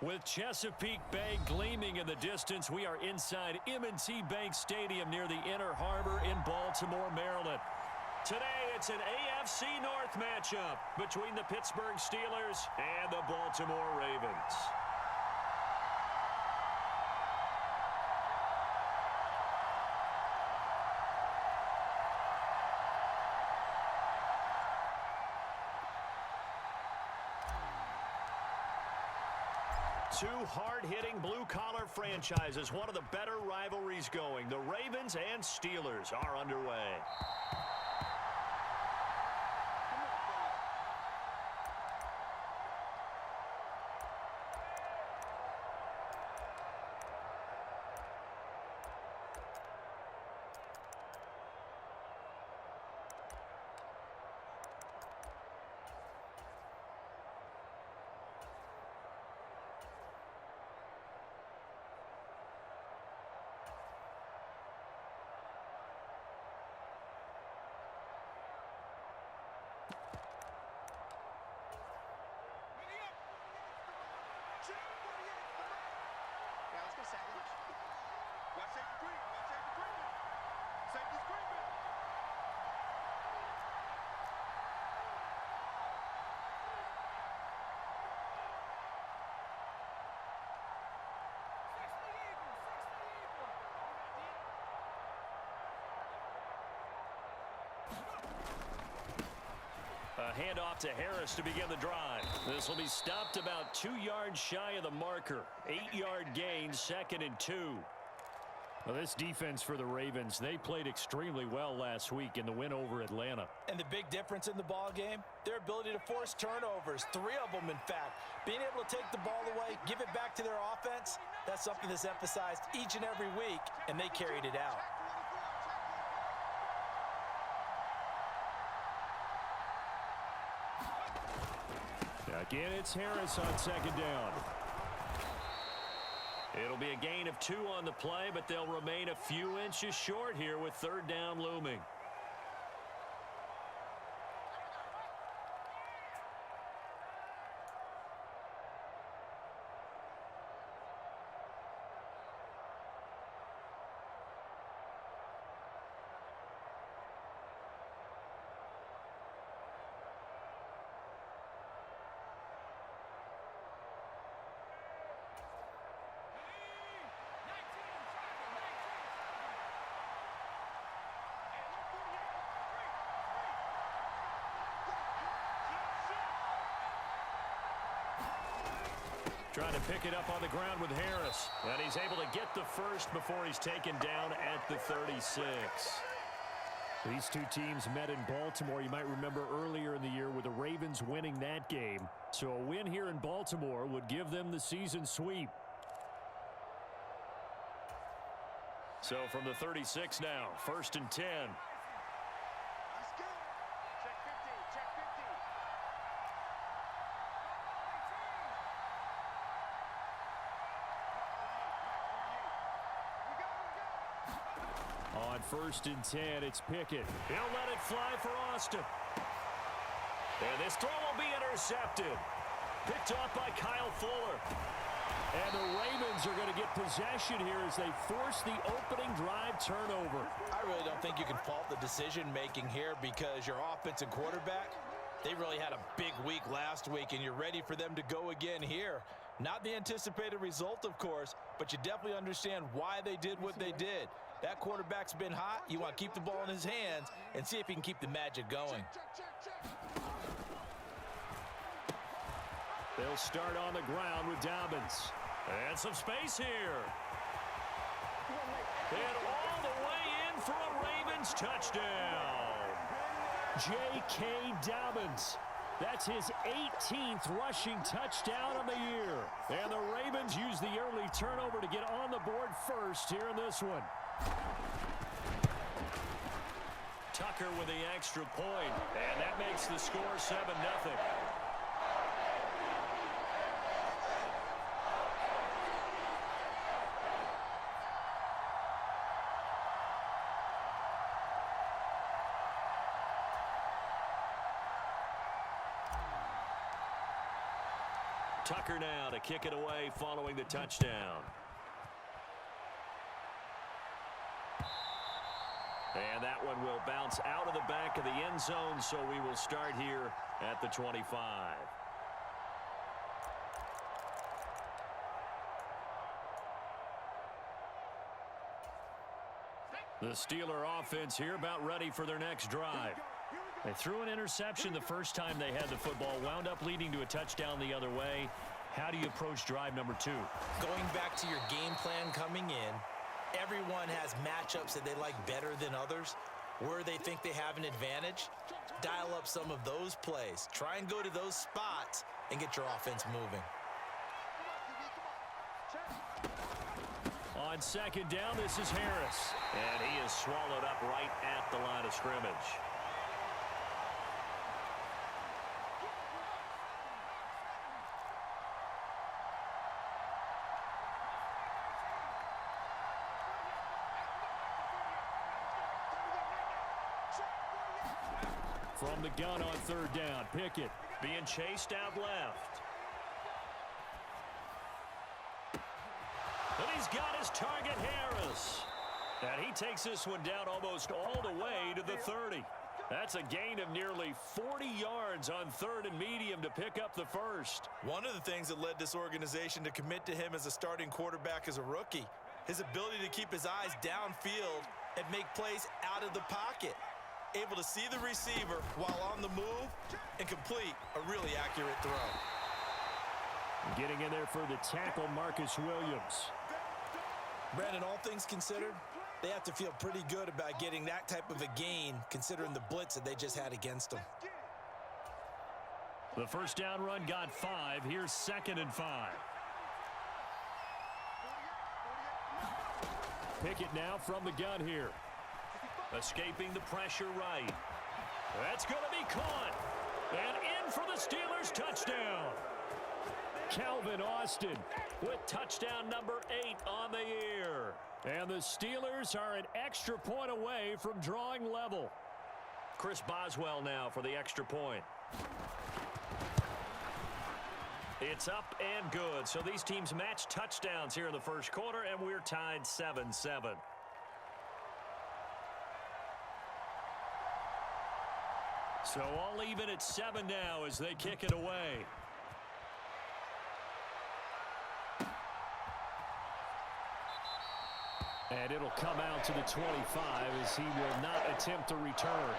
With Chesapeake Bay gleaming in the distance, we are inside M&T Bank Stadium near the Inner Harbor in Baltimore, Maryland. Today, it's an AFC North matchup between the Pittsburgh Steelers and the Baltimore Ravens. Two hard-hitting blue-collar franchises, one of the better rivalries going. The Ravens and Steelers are underway. A handoff to Harris to begin the drive. This will be stopped about 2 yards shy of the marker. 8-yard gain, 2nd and 2. Well, this defense for the Ravens, they played extremely well last week in the win over Atlanta. And the big difference in the ball game, their ability to force turnovers, 3 of them in fact. Being able to take the ball away, give it back to their offense, that's something that's emphasized each and every week, and they carried it out. Again, it's Harris on 2nd down. It'll be a gain of 2 on the play, but they'll remain a few inches short here with 3rd down looming. Trying to pick it up on the ground with Harris. And he's able to get the first before he's taken down at the 36. These two teams met in Baltimore. You might remember earlier in the year with the Ravens winning that game. So a win here in Baltimore would give them the season sweep. So from the 36 now, 1st and 10. On 1st and 10, it's Pickett. He'll let it fly for Austin. And this throw will be intercepted. Picked off by Kyle Fuller. And the Ravens are going to get possession here as they force the opening drive turnover. I really don't think you can fault the decision-making here because your offensive quarterback, they really had a big week last week, and you're ready for them to go again here. Not the anticipated result, of course, but you definitely understand why they did what they did. That quarterback's been hot. You want to keep the ball in his hands and see if he can keep the magic going. They'll start on the ground with Dobbins. And some space here. And all the way in for a Ravens touchdown. J.K. Dobbins. That's his 18th rushing touchdown of the year. And the Ravens use the early turnover to get on the board first here in this one. Tucker with the extra point, and that makes the score 7-0. Tucker now to kick it away following the touchdown. And that one will bounce out of the back of the end zone, so we will start here at the 25. The Steeler offense here about ready for their next drive. They threw an interception the first time they had the football, wound up leading to a touchdown the other way. How do you approach drive number 2? Going back to your game plan coming in, everyone has matchups that they like better than others. Where they think they have an advantage, dial up some of those plays. Try and go to those spots and get your offense moving. On second down, this is Harris. And he is swallowed up right at the line of scrimmage. From the gun on third down, Pickett being chased out left. And he's got his target, Harris. And he takes this one down almost all the way to the 30. That's a gain of nearly 40 yards on third and medium to pick up the first. One of the things that led this organization to commit to him as a starting quarterback as a rookie, his ability to keep his eyes downfield and make plays out of the pocket. Able to see the receiver while on the move and complete a really accurate throw. Getting in there for the tackle, Marcus Williams. Brandon, all things considered, they have to feel pretty good about getting that type of a gain considering the blitz that they just had against them. The first down run got 5. Here's 2nd and 5. Pickett now from the gun here. Escaping the pressure right. That's going to be caught. And in for the Steelers touchdown. Calvin Austin with touchdown number 8 on the year. And the Steelers are an extra point away from drawing level. Chris Boswell now for the extra point. It's up and good. So these teams match touchdowns here in the first quarter, and we're tied 7-7. So all even at 7 now as they kick it away. And it'll come out to the 25 as he will not attempt a return.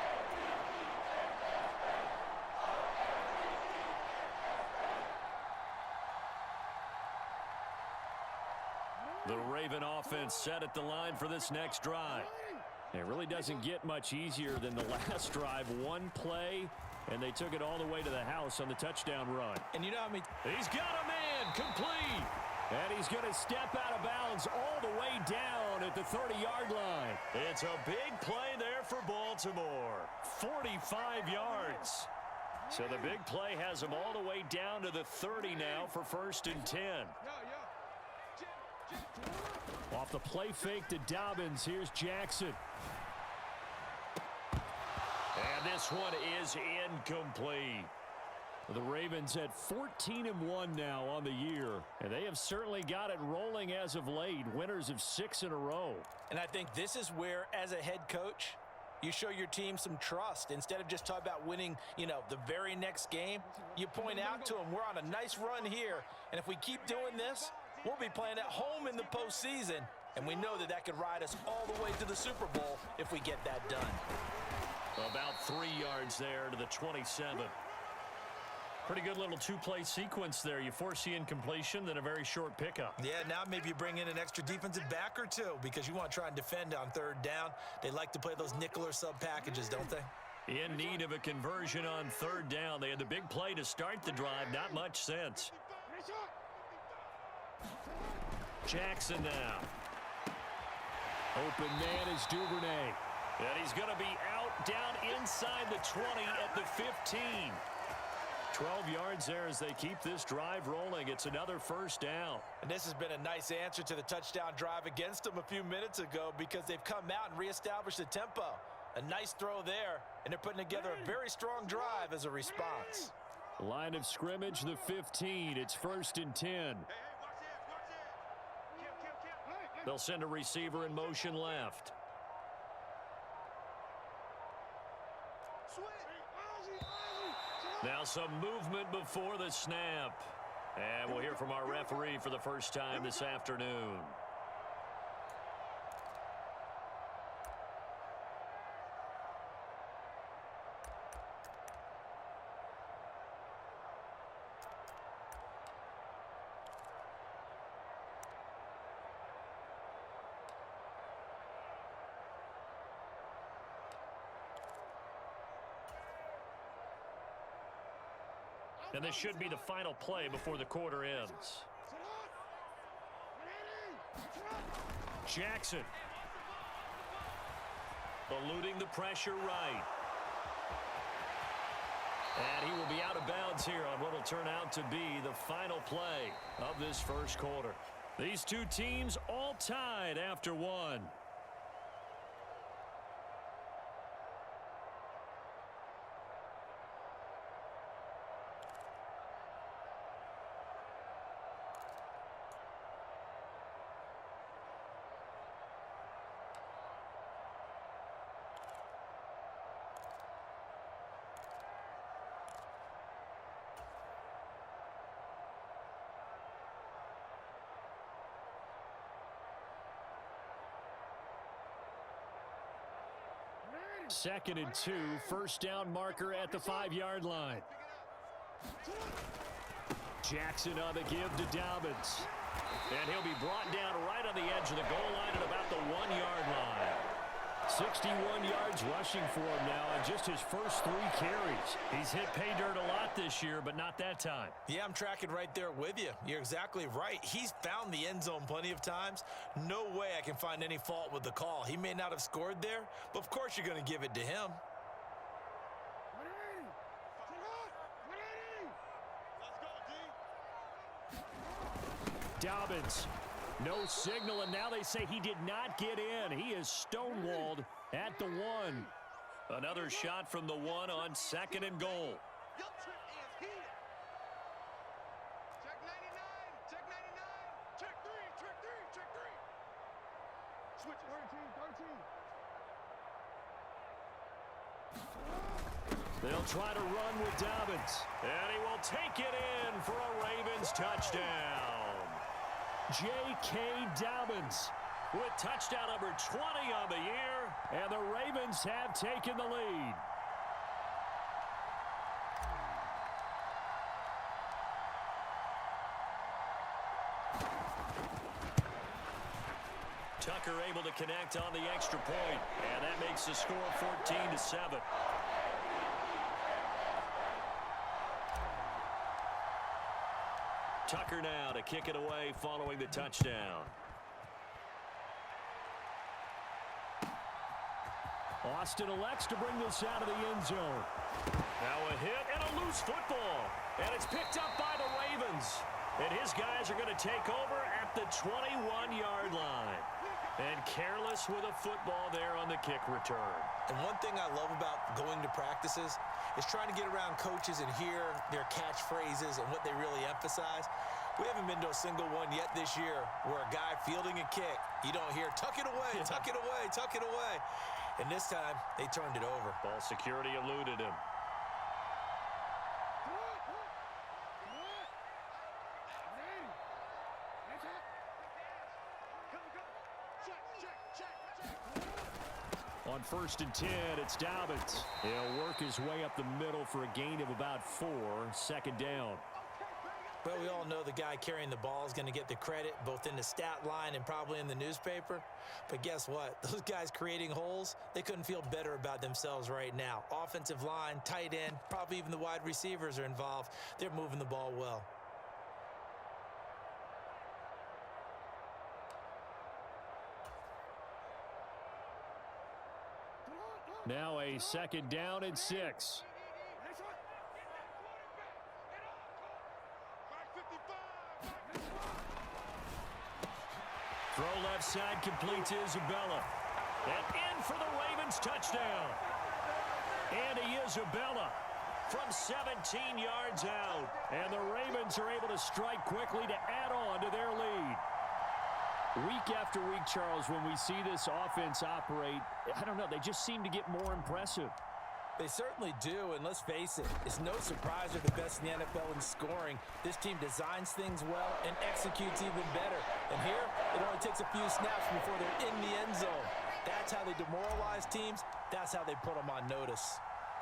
The Raven offense set at the line for this next drive. It really doesn't get much easier than the last drive. One play, and they took it all the way to the house on the touchdown run. And you know, he's got a man complete. And he's going to step out of bounds all the way down at the 30-yard line. It's a big play there for Baltimore. 45 yards. So the big play has him all the way down to the 30 now for 1st and 10. Off the play fake to Dobbins. Here's Jackson. And this one is incomplete. The Ravens at 14-1 now on the year, and they have certainly got it rolling as of late, winners of 6 in a row. And I think this is where, as a head coach, you show your team some trust. Instead of just talking about winning, the very next game, you point out to them, we're on a nice run here, and if we keep doing this, we'll be playing at home in the postseason, and we know that that could ride us all the way to the Super Bowl if we get that done. About 3 yards there to the 27. Pretty good little two-play sequence there. You force the incompletion, then a very short pickup. Yeah, now maybe you bring in an extra defensive back or two because you want to try and defend on 3rd down. They like to play those nickel or sub packages, don't they? In need of a conversion on 3rd down. They had the big play to start the drive. Not much sense. Jackson now. Open man is Duvernay. And he's going to be out down inside the 20 at the 15. 12 yards there as they keep this drive rolling. It's another 1st down. And this has been a nice answer to the touchdown drive against them a few minutes ago because they've come out and reestablished the tempo. A nice throw there, and they're putting together a very strong drive as a response. Line of scrimmage, the 15. It's 1st and 10. They'll send a receiver in motion left. Now some movement before the snap. And we'll hear from our referee for the first time this afternoon. And this should be the final play before the quarter ends. Jackson. Eluding the pressure right. And he will be out of bounds here on what will turn out to be the final play of this first quarter. These two teams all tied after one. Second and 2, first down marker at the 5-yard line. Jackson on the give to Dobbins. And he'll be brought down right on the edge of the goal line at about the 1-yard line. 61 yards rushing for him now on just his first 3 carries. He's hit pay dirt a lot this year, but not that time. Yeah, I'm tracking right there with you. You're exactly right. He's found the end zone plenty of times. No way I can find any fault with the call. He may not have scored there, but of course you're going to give it to him. Dobbins. No signal, and now they say he did not get in. He is stonewalled at the 1. Another shot from the 1 on 2nd and goal. They'll try to run with Dobbins, and he will take it in for a Ravens touchdown. J.K. Dobbins with touchdown number 20 on the year, and the Ravens have taken the lead. Tucker able to connect on the extra point, and that makes the score 14-7. Tucker now to kick it away following the touchdown. Austin elects to bring this out of the end zone. Now a hit and a loose football. And it's picked up by the Ravens. And his guys are going to take over at the 21-yard line. And careless with a football there on the kick return. And one thing I love about going to practices is trying to get around coaches and hear their catchphrases and what they really emphasize. We haven't been to a single one yet this year where a guy fielding a kick, you don't hear, tuck it away, tuck it away, tuck it away. And this time, they turned it over. Ball security eluded him. On 1st and 10, it's Dobbins. He'll work his way up the middle for a gain of about 4, 2nd down. Well, we all know the guy carrying the ball is going to get the credit both in the stat line and probably in the newspaper. But guess what? Those guys creating holes, they couldn't feel better about themselves right now. Offensive line, tight end, probably even the wide receivers are involved. They're moving the ball well. Now a 2nd down and 6. Throw left side complete to Isabella. And in for the Ravens touchdown. Andy Isabella from 17 yards out. And the Ravens are able to strike quickly to add on to their lead. Week after week, Charles, when we see this offense operate, I don't know, they just seem to get more impressive. They certainly do, and let's face it, it's no surprise they're the best in the NFL in scoring. This team designs things well and executes even better. And here, it only takes a few snaps before they're in the end zone. That's how they demoralize teams. That's how they put them on notice.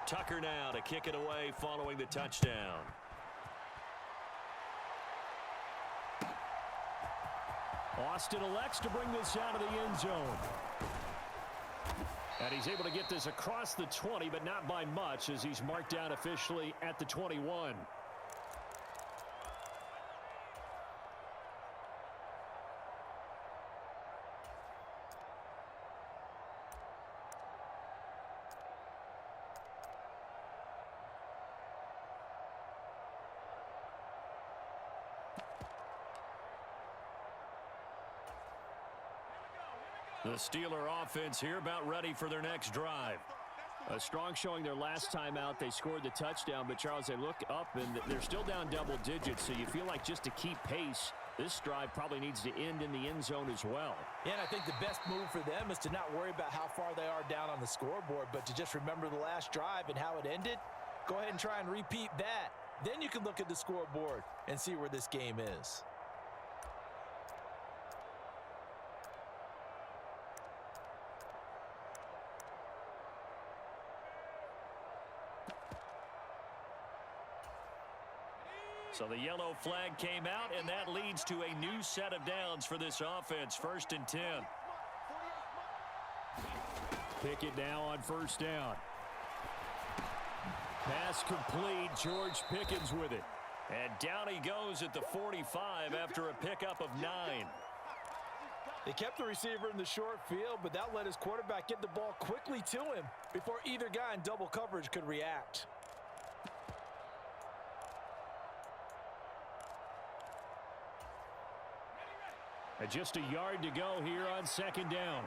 Tucker now to kick it away following the touchdown. Austin elects to bring this out of the end zone. And he's able to get this across the 20, but not by much, as he's marked down officially at the 21. The Steeler offense here about ready for their next drive. A strong showing their last time out. They scored the touchdown, but Charles, they look up and they're still down double digits, so you feel like just to keep pace, this drive probably needs to end in the end zone as well. Yeah, and I think the best move for them is to not worry about how far they are down on the scoreboard, but to just remember the last drive and how it ended. Go ahead and try and repeat that. Then you can look at the scoreboard and see where this game is. So the yellow flag came out, and that leads to a new set of downs for this offense. 1st and 10. Pickett now on 1st down. Pass complete. George Pickens with it. And down he goes at the 45 after a pickup of 9. They kept the receiver in the short field, but that let his quarterback get the ball quickly to him before either guy in double coverage could react. And just a yard to go here on 2nd down.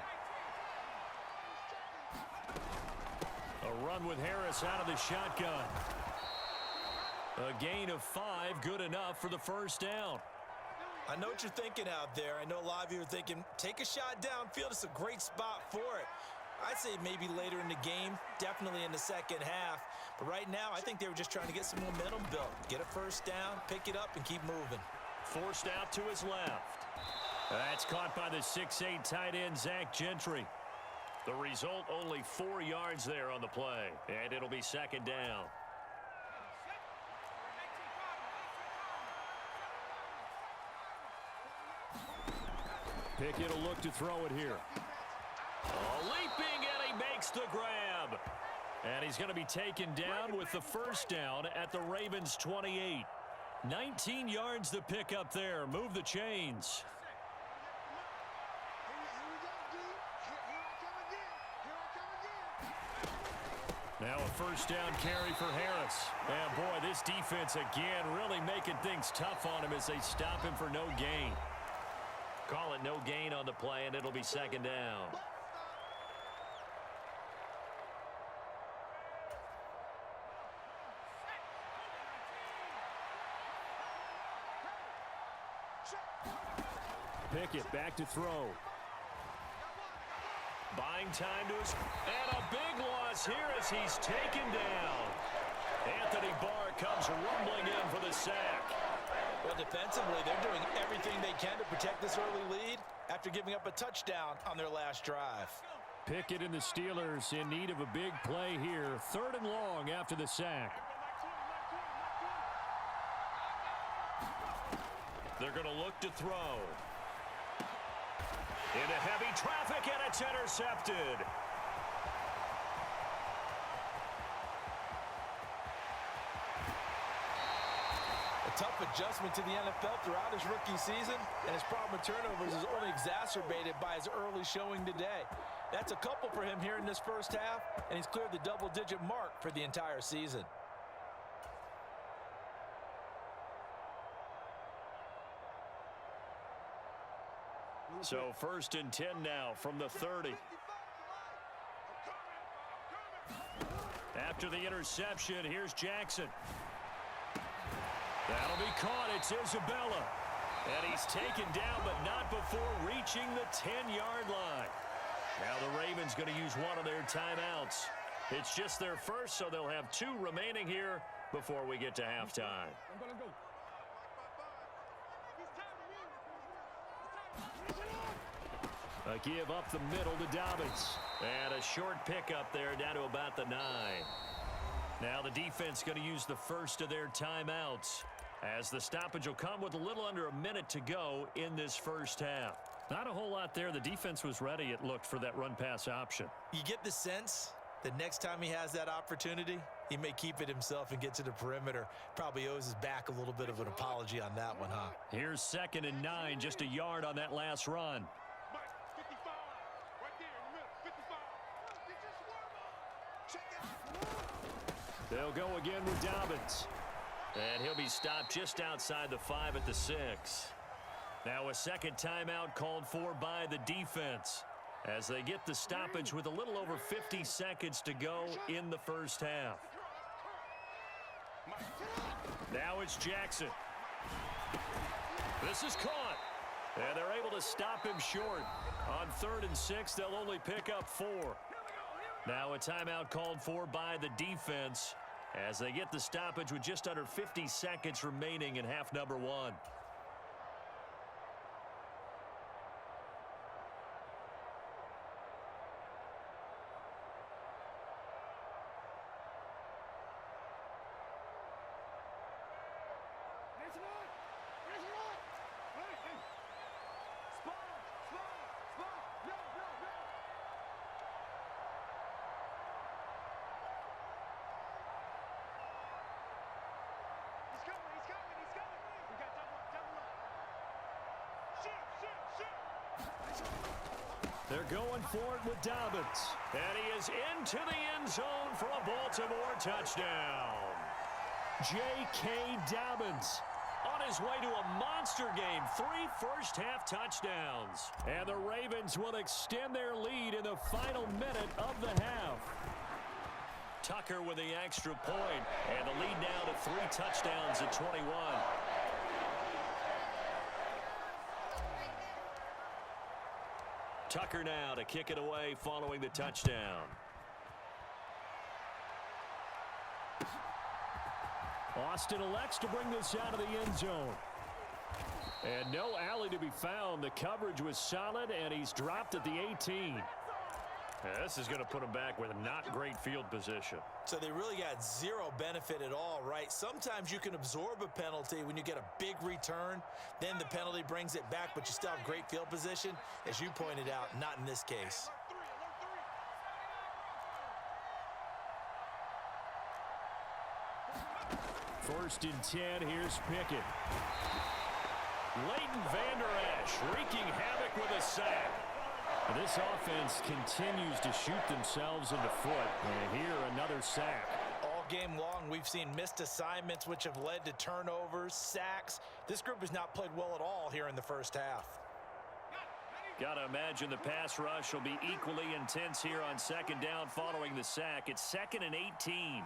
A run with Harris out of the shotgun. A gain of 5, good enough for the 1st down. I know what you're thinking out there. I know a lot of you are thinking, take a shot downfield. It's a great spot for it. I'd say maybe later in the game, definitely in the second half. But right now, I think they were just trying to get some momentum built. Get a 1st down, pick it up, and keep moving. Forced out to his left. That's caught by the 6'8" tight end, Zach Gentry. The result, only 4 yards there on the play. And it'll be 2nd down. Pickett will look to throw it here. Leaping, and he makes the grab. And he's going to be taken down with the 1st down at the Ravens' 28. 19 yards to pick up there. Move the chains. Now a 1st down carry for Harris. And boy, this defense again really making things tough on him as they stop him for no gain. Call it no gain on the play, and it'll be 2nd down. Pickett back to throw. Buying time to his... And a big loss here as he's taken down. Anthony Barr comes rumbling in for the sack. Well, defensively, they're doing everything they can to protect this early lead after giving up a touchdown on their last drive. Pickett and the Steelers in need of a big play here. 3rd and long after the sack. They're going to look to throw. Into heavy traffic, and it's intercepted. A tough adjustment to the NFL throughout his rookie season, and his problem with turnovers is only exacerbated by his early showing today. That's a couple for him here in this 1st half, and he's cleared the double-digit mark for the entire season. So 1st and 10 now from the 30. After After the interception, here's Jackson. That'll be caught. It's Isabella. And he's taken down, but not before reaching the 10-yard line. Now the Ravens going to use one of their timeouts. It's just their first, so they'll have 2 remaining here before we get to halftime. A give up the middle to Dobbins. And a short pickup there down to about the 9. Now the defense going to use the first of their timeouts, as the stoppage will come with a little under a minute to go in this first half. Not a whole lot there. The defense was ready, it looked, for that run-pass option. You get the sense that next time he has that opportunity, he may keep it himself and get to the perimeter. Probably owes his back a little bit of an apology on that one, huh? Here's 2nd and 9, just a yard on that last run. They'll go again with Dobbins. And he'll be stopped just outside the 5 at the 6. Now a second timeout called for by the defense, as they get the stoppage with a little over 50 seconds to go in the first half. Now it's Jackson. This is caught. And they're able to stop him short. On 3rd and 6, they'll only pick up 4. Now a timeout called for by the defense, as they get the stoppage with just under 50 seconds remaining in half number 1. They're going for it with Dobbins. And he is into the end zone for a Baltimore touchdown. J.K. Dobbins on his way to a monster game. 3 first-half touchdowns. And the Ravens will extend their lead in the final minute of the half. Tucker with the extra point. And the lead now to 3 touchdowns at 21. Tucker now to kick it away following the touchdown. Austin elects to bring this out of the end zone. And no alley to be found. The coverage was solid, and he's dropped at the 18. This is going to put him back with not great field position. So they really got 0 benefit at all, right? Sometimes you can absorb a penalty when you get a big return. Then the penalty brings it back, but you still have great field position. As you pointed out, not in this case. First and 10, here's Pickett. Leighton Vander Esch wreaking havoc with a sack. This offense continues to shoot themselves in the foot. And here, another sack. All game long, we've seen missed assignments, which have led to turnovers, sacks. This group has not played well at all here in the first half. Got to imagine the pass rush will be equally intense here on 2nd down following the sack. It's 2nd and 18.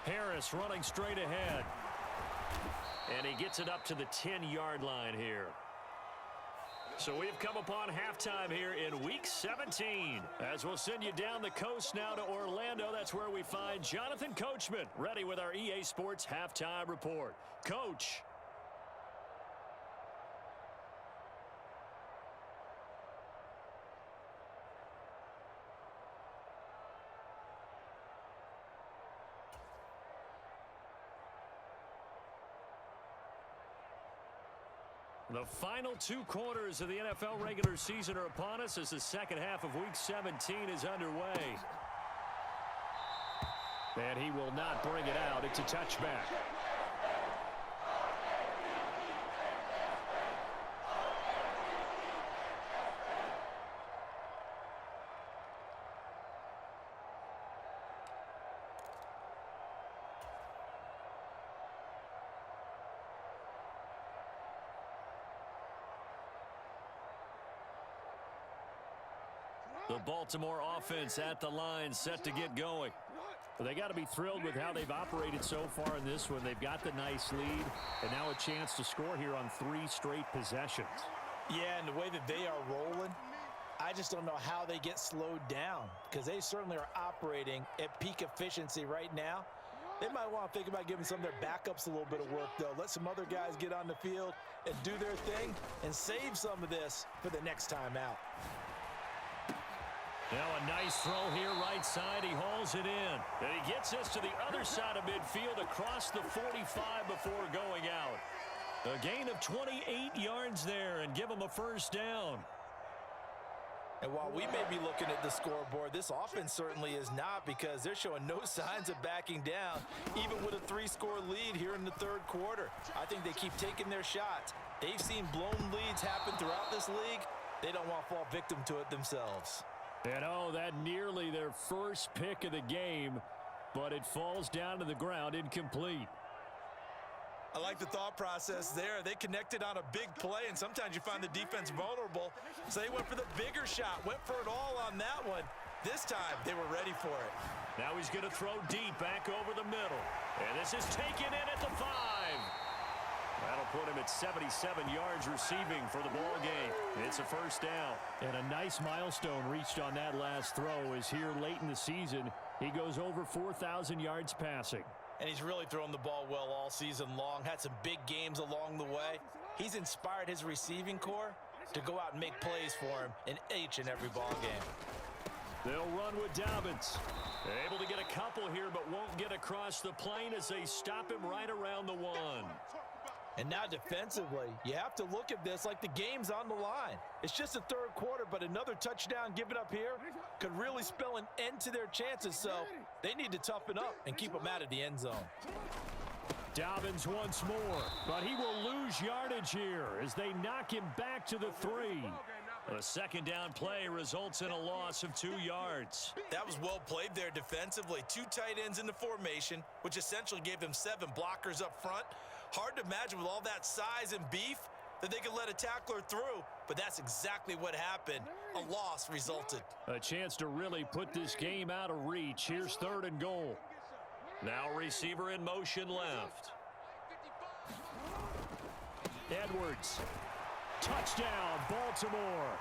Harris running straight ahead. And he gets it up to the 10-yard line here. So we've come upon halftime here in Week 17. As we'll send you down the coast now to Orlando. That's where we find Jonathan Coachman ready with our EA Sports Halftime Report. Coach. The final 2 quarters of the NFL regular season are upon us as the second half of Week 17 is underway. And he will not bring it out. It's a touchback. The Baltimore offense at the line, set to get going. Well, they got to be thrilled with how they've operated so far in this one. They've got the nice lead, and now a chance to score here on 3 straight possessions. Yeah, and the way that they are rolling, I just don't know how they get slowed down, because they certainly are operating at peak efficiency right now. They might want to think about giving some of their backups a little bit of work, though. Let some other guys get on the field and do their thing and save some of this for the next time out. Now a nice throw here right side. He hauls it in. And he gets this to the other side of midfield across the 45 before going out. A gain of 28 yards there and give him a first down. And while we may be looking at the scoreboard, this offense certainly is not, because they're showing no signs of backing down, even with a 3-score lead here in the third quarter. I think they keep taking their shots. They've seen blown leads happen throughout this league. They don't want to fall victim to it themselves. And oh, that nearly their first pick of the game, but it falls down to the ground incomplete. I like the thought process there. They connected on a big play, and sometimes you find the defense vulnerable. So they went for the bigger shot, went for it all on that one. This time, they were ready for it. Now he's going to throw deep back over the middle. And this is taken in at the 5. That'll put him at 77 yards receiving for the ball game. It's a first down. And a nice milestone reached on that last throw is here late in the season. He goes over 4,000 yards passing. And he's really thrown the ball well all season long. Had some big games along the way. He's inspired his receiving core to go out and make plays for him in each and every ball game. They'll run with Dobbins. Able to get a couple here, but won't get across the plane as they stop him right around the 1. And now defensively, you have to look at this like the game's on the line. It's just the third quarter, but another touchdown given up here could really spell an end to their chances. So they need to toughen up and keep them out of the end zone. Dobbins once more, but he will lose yardage here as they knock him back to the 3. A second down play results in a loss of 2 yards. That was well played there defensively. 2 tight ends in the formation, which essentially gave them 7 blockers up front. Hard to imagine with all that size and beef that they could let a tackler through, but that's exactly what happened. A loss resulted. A chance to really put this game out of reach. Here's 3rd and goal. Now receiver in motion left. Edwards. Touchdown, Baltimore.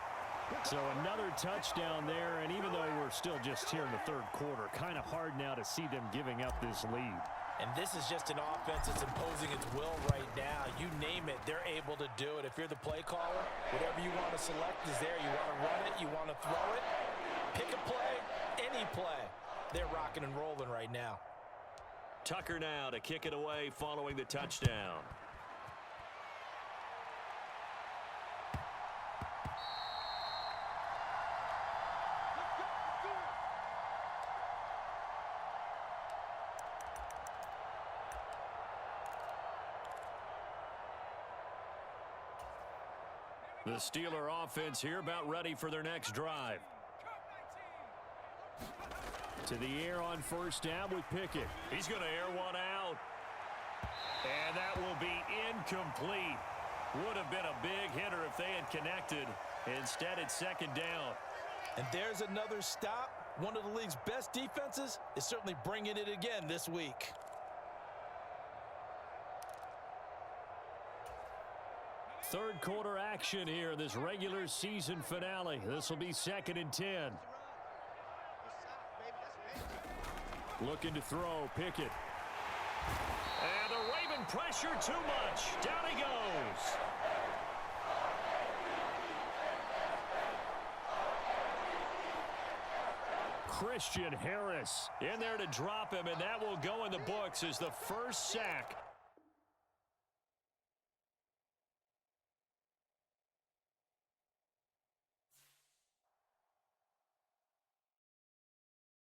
So another touchdown there, and even though we're still just here in the third quarter, kind of hard now to see them giving up this lead. And this is just an offense that's imposing its will right now. You name it, they're able to do it. If you're the play caller, whatever you want to select is there. You want to run it, you want to throw it, pick a play, any play. They're rocking and rolling right now. Tucker now to kick it away following the touchdown. The Steeler offense here about ready for their next drive. To the air on first down with Pickett. He's going to air one out. And that will be incomplete. Would have been a big hitter if they had connected. Instead, it's second down. And there's another stop. One of the league's best defenses is certainly bringing it again this week. Third quarter action here, this regular season finale. This will be 2nd and 10. Looking to throw, Pickett. And the Raven pressure too much. Down he goes. Christian Harris in there to drop him, and that will go in the books as the first sack